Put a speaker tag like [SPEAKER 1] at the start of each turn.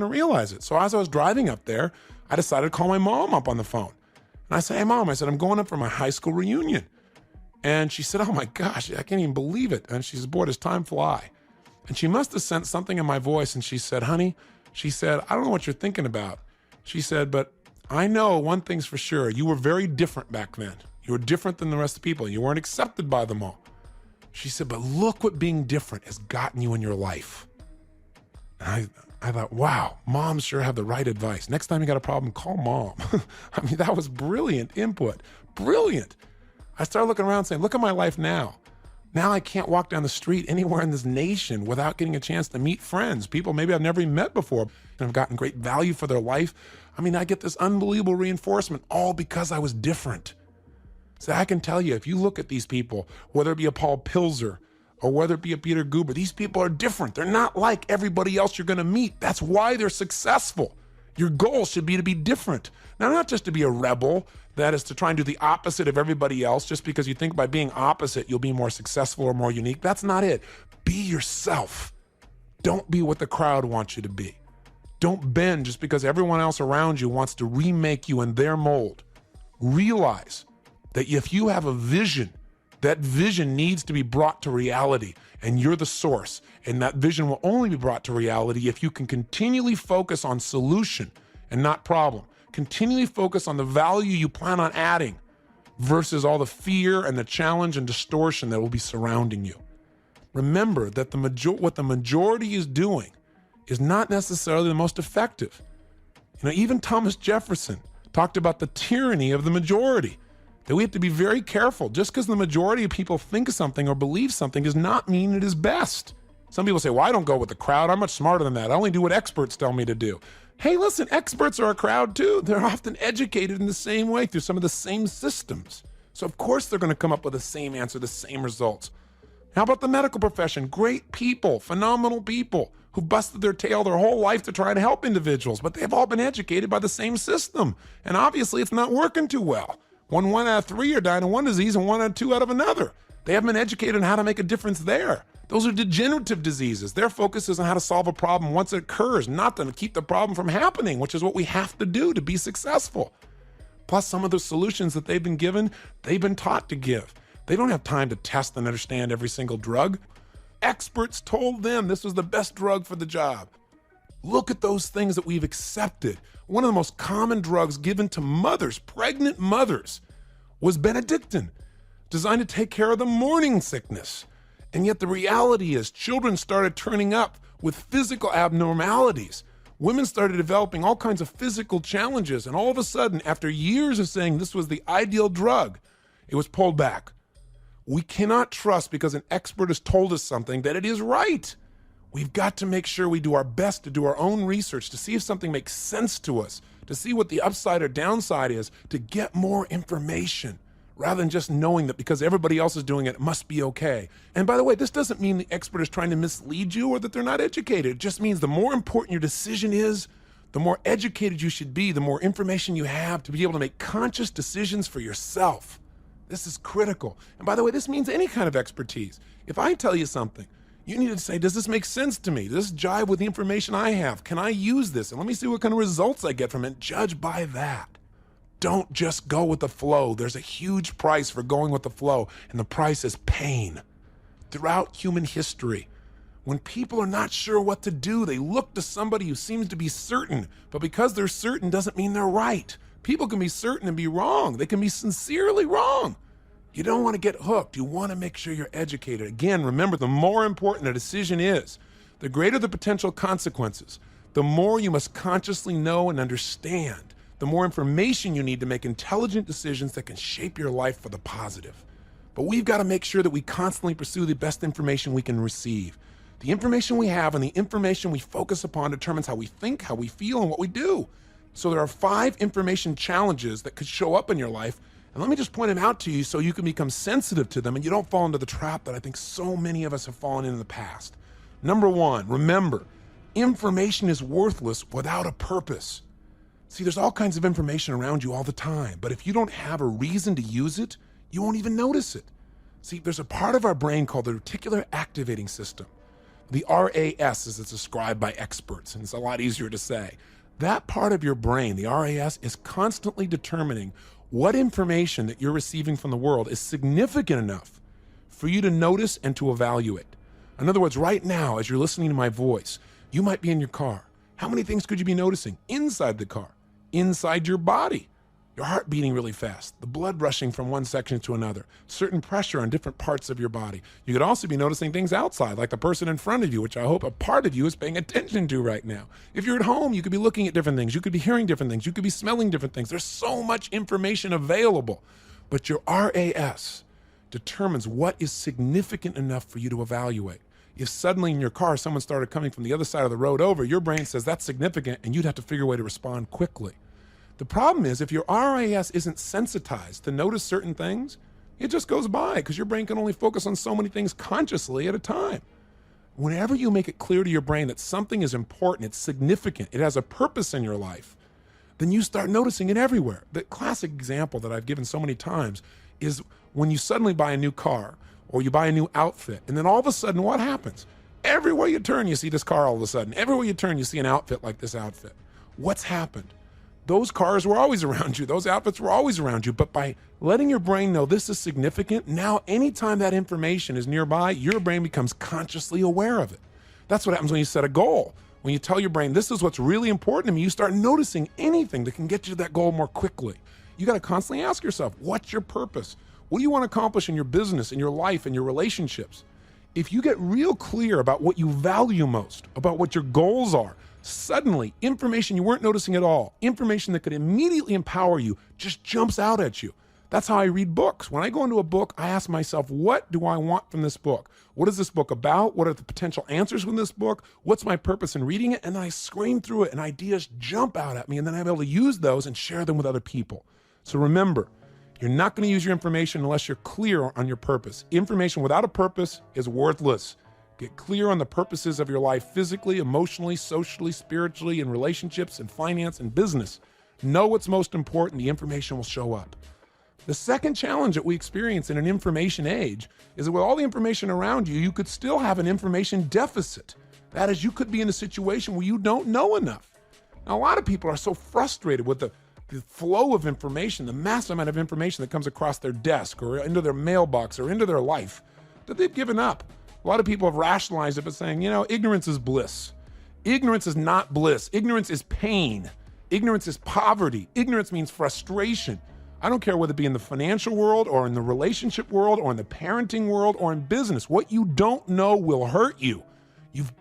[SPEAKER 1] to realize it. So as I was driving up there, I decided to call my mom up on the phone. And I said, hey, Mom, I said, I'm going up for my high school reunion. And she said, oh my gosh, I can't even believe it. And she said, boy, does time fly. And she must have sensed something in my voice. And she said, honey, she said, I don't know what you're thinking about. She said, but I know one thing's for sure. You were very different back then. You were different than the rest of the people. You weren't accepted by them all. She said, but look what being different has gotten you in your life. And I thought, wow, moms sure have the right advice. Next time you got a problem, call mom. I mean, that was brilliant input. Brilliant. I started looking around saying, look at my life now. Now I can't walk down the street anywhere in this nation without getting a chance to meet friends, people maybe I've never even met before, and have gotten great value for their life. I mean, I get this unbelievable reinforcement all because I was different. So I can tell you, if you look at these people, whether it be a Paul Pilzer or whether it be a Peter Guber, these people are different. They're not like everybody else you're going to meet. That's why they're successful. Your goal should be to be different. Now, not just to be a rebel, that is to try and do the opposite of everybody else just because you think by being opposite you'll be more successful or more unique. That's not it. Be yourself. Don't be what the crowd wants you to be. Don't bend just because everyone else around you wants to remake you in their mold. Realize that if you have a vision, that vision needs to be brought to reality, and you're the source. And that vision will only be brought to reality if you can continually focus on solution and not problem. Continually focus on the value you plan on adding versus all the fear and the challenge and distortion that will be surrounding you. Remember that what the majority is doing is not necessarily the most effective. You know, even Thomas Jefferson talked about the tyranny of the majority, that we have to be very careful. Just because the majority of people think something or believe something does not mean it is best. Some people say, well, I don't go with the crowd. I'm much smarter than that. I only do what experts tell me to do. Hey, listen, experts are a crowd too. They're often educated in the same way through some of the same systems. So of course they're going to come up with the same answer, the same results. How about the medical profession? Great people, phenomenal people who busted their tail their whole life to try to help individuals, but they've all been educated by the same system. And obviously it's not working too well. One out of three are dying of one disease and 1 out of 2 out of another. They haven't been educated on how to make a difference there. Those are degenerative diseases. Their focus is on how to solve a problem once it occurs, not to keep the problem from happening, which is what we have to do to be successful. Plus, some of the solutions that they've been given, they've been taught to give. They don't have time to test and understand every single drug. Experts told them this was the best drug for the job. Look at those things that we've accepted. One of the most common drugs given to mothers, pregnant mothers, was Benedictine, designed to take care of the morning sickness. And yet the reality is children started turning up with physical abnormalities. Women started developing all kinds of physical challenges. And all of a sudden, after years of saying this was the ideal drug, it was pulled back. We cannot trust because an expert has told us something that it is right. We've got to make sure we do our best to do our own research, to see if something makes sense to us, to see what the upside or downside is, to get more information, rather than just knowing that because everybody else is doing it, it must be okay. And by the way, this doesn't mean the expert is trying to mislead you or that they're not educated. It just means the more important your decision is, the more educated you should be, the more information you have to be able to make conscious decisions for yourself. This is critical. And by the way, this means any kind of expertise. If I tell you something, you need to say, does this make sense to me? Does this jive with the information I have? Can I use this? And let me see what kind of results I get from it. Judge by that. Don't just go with the flow. There's a huge price for going with the flow, and the price is pain. Throughout human history, when people are not sure what to do, they look to somebody who seems to be certain. But because they're certain doesn't mean they're right. People can be certain and be wrong. They can be sincerely wrong. You don't want to get hooked. You want to make sure you're educated. Again, remember, the more important a decision is, the greater the potential consequences, the more you must consciously know and understand, the more information you need to make intelligent decisions that can shape your life for the positive. But we've got to make sure that we constantly pursue the best information we can receive. The information we have and the information we focus upon determines how we think, how we feel, and what we do. So there are 5 information challenges that could show up in your life. And let me just point them out to you so you can become sensitive to them and you don't fall into the trap that I think so many of us have fallen in the past. Number 1, remember, information is worthless without a purpose. See, there's all kinds of information around you all the time, but if you don't have a reason to use it, you won't even notice it. See, there's a part of our brain called the reticular activating system The RAS, as it's described by experts, and it's a lot easier to say. That part of your brain, the RAS, is constantly determining what information that you're receiving from the world is significant enough for you to notice and to evaluate. In other words, right now, as you're listening to my voice, you might be in your car. How many things could you be noticing inside the car, inside your body? Your heart beating really fast, the blood rushing from one section to another, certain pressure on different parts of your body. You could also be noticing things outside, like the person in front of you, which I hope a part of you is paying attention to right now. If you're at home, you could be looking at different things. You could be hearing different things. You could be smelling different things. There's so much information available, but your RAS determines what is significant enough for you to evaluate. If suddenly in your car, someone started coming from the other side of the road over, your brain says that's significant, and you'd have to figure a way to respond quickly. The problem is if your RAS isn't sensitized to notice certain things, it just goes by because your brain can only focus on so many things consciously at a time. Whenever you make it clear to your brain that something is important, it's significant, it has a purpose in your life, then you start noticing it everywhere. The classic example that I've given so many times is when you suddenly buy a new car or you buy a new outfit, and then all of a sudden what happens? Everywhere you turn, you see this car all of a sudden. Everywhere you turn, you see an outfit like this outfit. What's happened? Those cars were always around you. Those outfits were always around you. But by letting your brain know this is significant, now anytime that information is nearby, your brain becomes consciously aware of it. That's what happens when you set a goal. When you tell your brain, this is what's really important to me, you start noticing anything that can get you to that goal more quickly. You got to constantly ask yourself, what's your purpose? What do you want to accomplish in your business, in your life, in your relationships? If you get real clear about what you value most, about what your goals are, suddenly information you weren't noticing at all, information that could immediately empower you, just jumps out at you. That's how I read books. When I go into a book, I ask myself, what do I want from this book? What is this book about? What are the potential answers from this book? What's my purpose in reading it? And then I scream through it and ideas jump out at me, and then I'm able to use those and share them with other people. So remember, you're not going to use your information unless you're clear on your purpose. Information without a purpose is worthless. Get clear on the purposes of your life physically, emotionally, socially, spiritually, in relationships, in finance, and business. Know what's most important, the information will show up. The second challenge that we experience in an information age is that with all the information around you, you could still have an information deficit. That is, you could be in a situation where you don't know enough. Now, a lot of people are so frustrated with the flow of information, the massive amount of information that comes across their desk or into their mailbox or into their life, that they've given up. A lot of people have rationalized it by saying, ignorance is bliss. Ignorance is not bliss. Ignorance is pain. Ignorance is poverty. Ignorance means frustration. I don't care whether it be in the financial world or in the relationship world or in the parenting world or in business. What you don't know will hurt you. You've got